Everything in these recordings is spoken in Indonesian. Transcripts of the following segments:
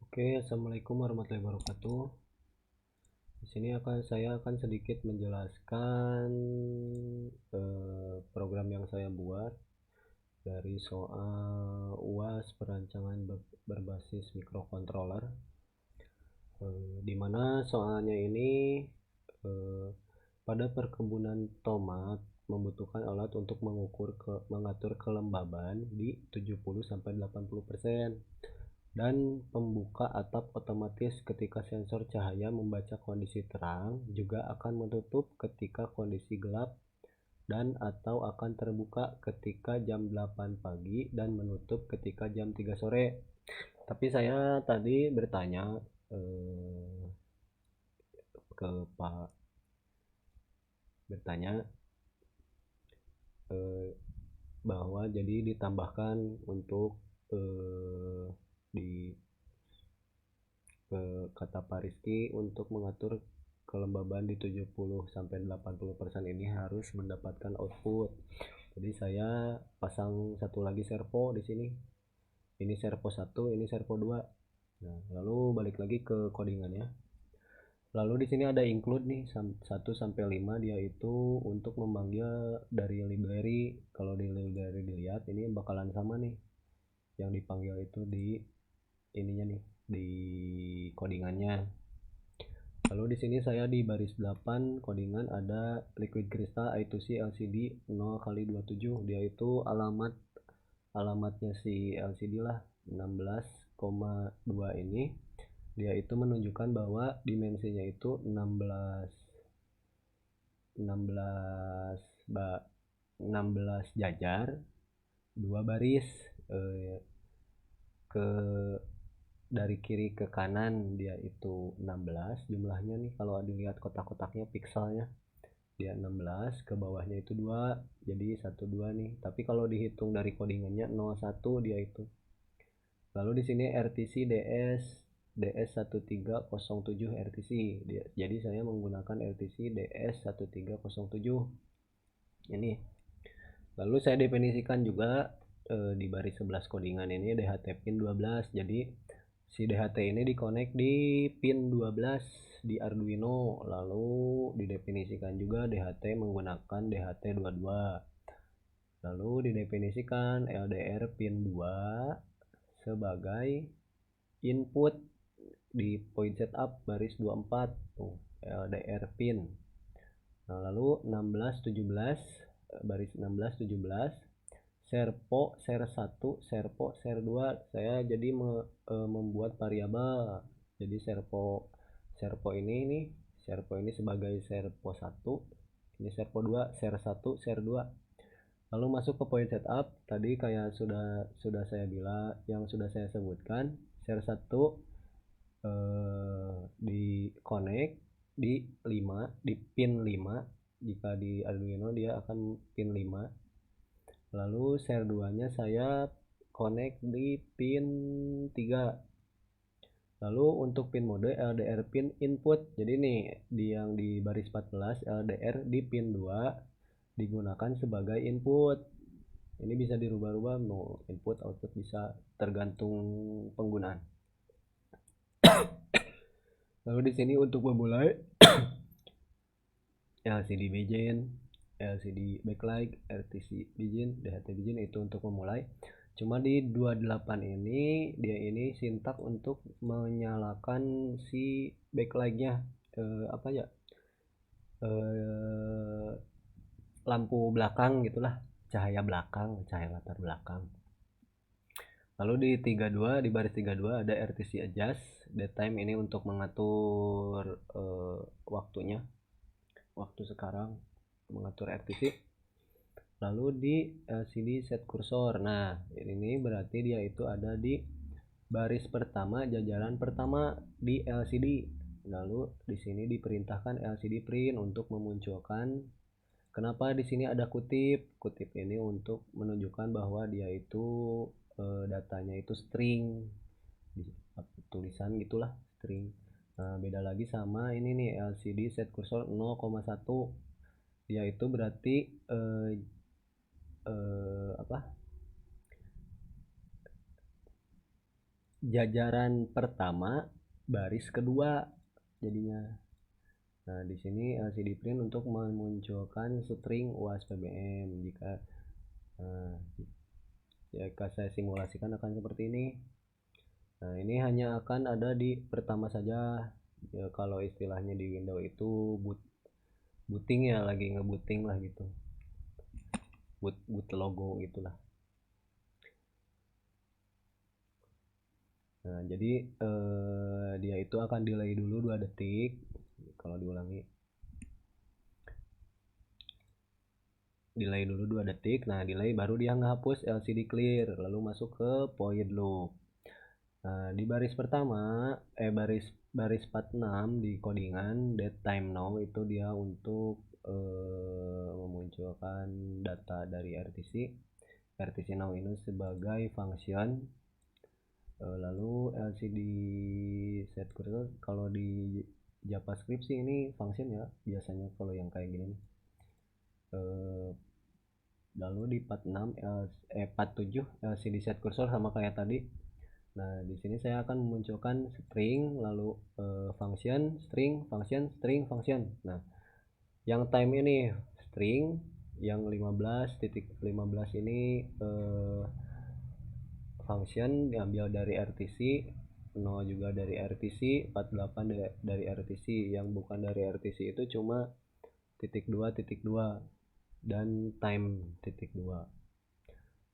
Oke, assalamualaikum warahmatullahi wabarakatuh. Di sini saya akan sedikit menjelaskan program yang saya buat dari soal UAS perancangan berbasis microcontroller. Di mana soalnya ini pada perkebunan tomat membutuhkan alat untuk mengatur kelembaban di 70-80%. Dan pembuka atap otomatis ketika sensor cahaya membaca kondisi terang juga akan menutup ketika kondisi gelap dan atau akan terbuka ketika jam 8 pagi dan menutup ketika jam 3 sore. Tapi saya tadi bertanya ke Pak bahwa jadi ditambahkan untuk di kata Pak Rizky untuk mengatur kelembaban di 70-80% ini harus mendapatkan output. Jadi saya pasang satu lagi servo di sini. Ini servo 1, ini servo 2. Nah, lalu balik lagi ke codingannya. Lalu di sini ada include nih 1 sampai 5, dia itu untuk memanggil dari library. Kalau di library dilihat ini bakalan sama nih. Yang dipanggil itu di ininya nih, di codingannya. Lalu di sini saya di baris 8 codingan ada liquid crystal I2C LCD 0x27. Dia itu alamatnya si LCD lah 16,2 ini. Dia itu menunjukkan bahwa dimensinya itu 16 jajar 2 baris ke dari kiri ke kanan dia itu 16 jumlahnya nih. Kalau dilihat kotak-kotaknya pikselnya dia 16, ke bawahnya itu 2, jadi 1 2 nih. Tapi kalau dihitung dari codingannya 01 dia itu. Lalu di sini RTC DS1307 RTC. Jadi saya menggunakan RTC DS1307 ini. Lalu saya definisikan juga di baris 11 codingan ini DHT pin 12. Jadi si DHT ini dikonek di pin 12 di Arduino. Lalu didefinisikan juga DHT menggunakan DHT22. Lalu didefinisikan LDR pin 2 sebagai input di point setup baris 24 tuh LDR pin. Nah, lalu 16-17 baris 16-17 servo ser 1 servo ser 2 saya jadi membuat variabel. Jadi servo ini sebagai servo 1, ini servo 2, ser 1 ser 2. Lalu masuk ke point setup tadi kayak sudah saya bilang, yang sudah saya sebutkan, ser 1 di connect di 5 di pin 5. Jika di Arduino dia akan pin 5. Lalu ser 2 nya saya connect di pin 3. Lalu untuk pin mode LDR pin input. Jadi nih yang di baris 14 LDR di pin 2 digunakan sebagai input. Ini bisa dirubah-rubah, mau input output bisa tergantung penggunaan. Lalu di sini untuk memulai LCD begin, LCD backlight, RTC begin, DHT begin itu untuk memulai. Cuma di 28 ini dia ini sintak untuk menyalakan si backlightnya apa ya, lampu belakang gitulah, cahaya belakang, cahaya latar belakang. Lalu di 32 di baris 32 ada RTC adjust daytime ini untuk mengatur waktunya, waktu sekarang, mengatur RTC. Lalu di LCD set kursor. Nah, ini berarti dia itu ada di baris pertama, jajaran pertama di LCD. Lalu di sini diperintahkan LCD print untuk memunculkan. Kenapa di sini ada kutip? Kutip ini untuk menunjukkan bahwa dia itu datanya itu string, tulisan gitulah, string. Nah, beda lagi sama ini nih LCD set kursor 0,1. Dia itu berarti jajaran pertama baris kedua jadinya. Nah, di sini LCD print untuk memunculkan string UAS PBM. Jika saya simulasikan akan seperti ini. Nah, ini hanya akan ada di pertama saja. Ya, kalau istilahnya di Windows itu booting ya, lagi ngebooting lah gitu. Boot logo gitulah. Nah, jadi dia itu akan delay dulu 2 detik. Kalau diulangi, delay dulu 2 detik. Nah, delay baru dia ngehapus LCD clear, lalu masuk ke void loop. Nah, di baris pertama, baris 46 di codingan date time now itu dia untuk memunculkan data dari RTC now ini sebagai function. Lalu LCD set cursor kalau di JavaScript sih ini function ya biasanya kalau yang kayak gini. Lalu di 47 LCD set cursor sama kayak tadi. Nah, di sini saya akan memunculkan string lalu function, string, function, string, function. Nah, yang time ini string, yang 15.15 ini function diambil dari RTC, 0 juga dari RTC, 48 dari RTC. Yang bukan dari RTC itu cuma .2.2 dan time .2.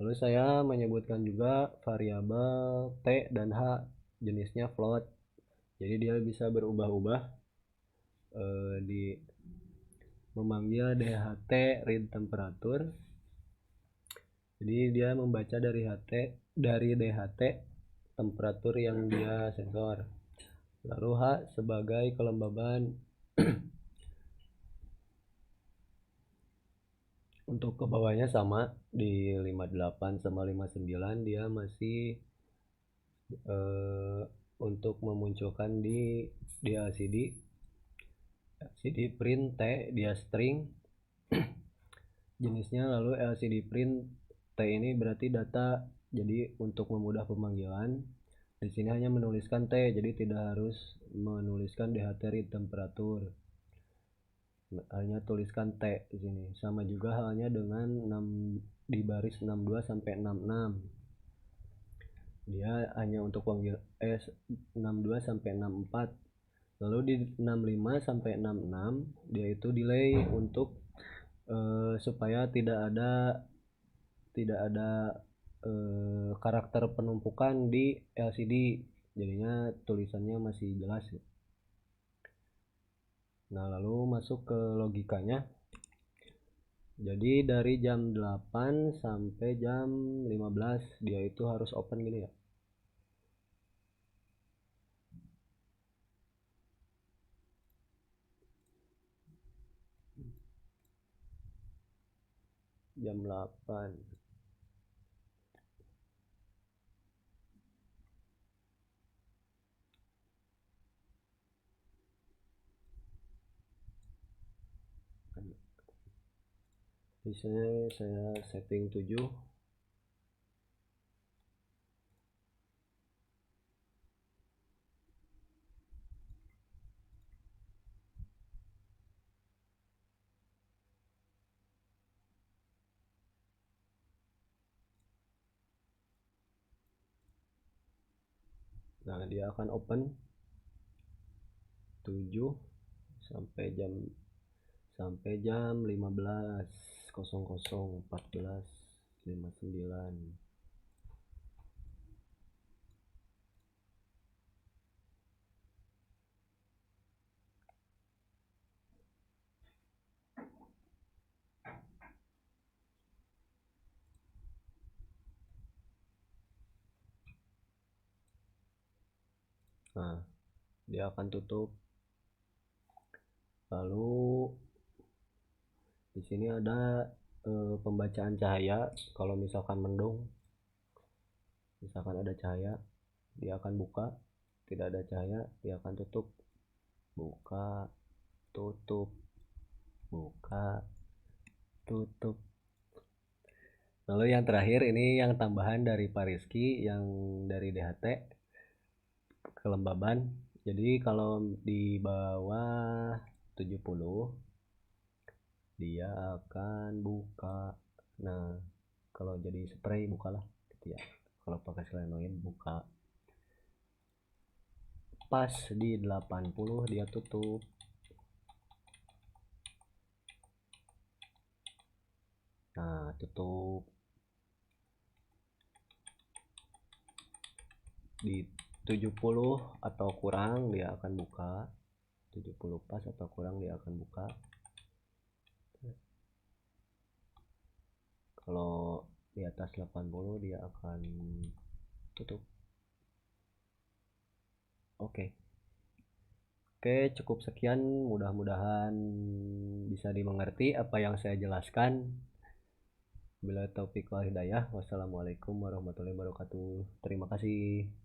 Lalu saya menyebutkan juga variabel T dan H, jenisnya float. Jadi dia bisa berubah-ubah di memanggil DHT read temperature. Jadi dia membaca dari DHT temperatur yang dia sensor. Lalu H sebagai kelembaban. Untuk ke bawahnya sama di 58 sama 59 dia masih untuk memunculkan di LCD print T dia string jenisnya. Lalu LCD print T ini berarti data, jadi untuk memudah pemanggilan di sini hanya menuliskan T, jadi tidak harus menuliskan DHT read temperatur, hanya tuliskan T di sini. Sama juga halnya dengan di baris 62 sampai 66. Dia hanya untuk panggil 62 sampai 64. Lalu di 65 sampai 66 dia itu delay untuk supaya tidak ada karakter penumpukan di LCD, jadinya tulisannya masih jelas. Nah, lalu masuk ke logikanya. Jadi dari jam 8 sampai jam 15 dia itu harus open gini ya. Jam 8. Di sini saya setting 7. Nah, dia akan open 7 sampai jam 15.00 14.59. Nah, dia akan tutup. Lalu di sini ada pembacaan cahaya. Kalau misalkan mendung, misalkan ada cahaya dia akan buka, tidak ada cahaya dia akan tutup, buka, tutup, buka, tutup. Lalu yang terakhir ini yang tambahan dari Pak Rizky yang dari DHT. kelembaban. Jadi kalau di bawah 70 dia akan buka. Nah, kalau jadi spray bukalah gitu ya. Kalau pakai selenoid buka. Pas di 80 dia tutup. Nah, tutup. Di 70 atau kurang dia akan buka. 70 pas atau kurang dia akan buka. Kalau di atas 80 dia akan tutup. Oke. Oke, cukup sekian. Mudah-mudahan bisa dimengerti apa yang saya jelaskan. Bila taufik wal hidayah. Wassalamualaikum warahmatullahi wabarakatuh. Terima kasih.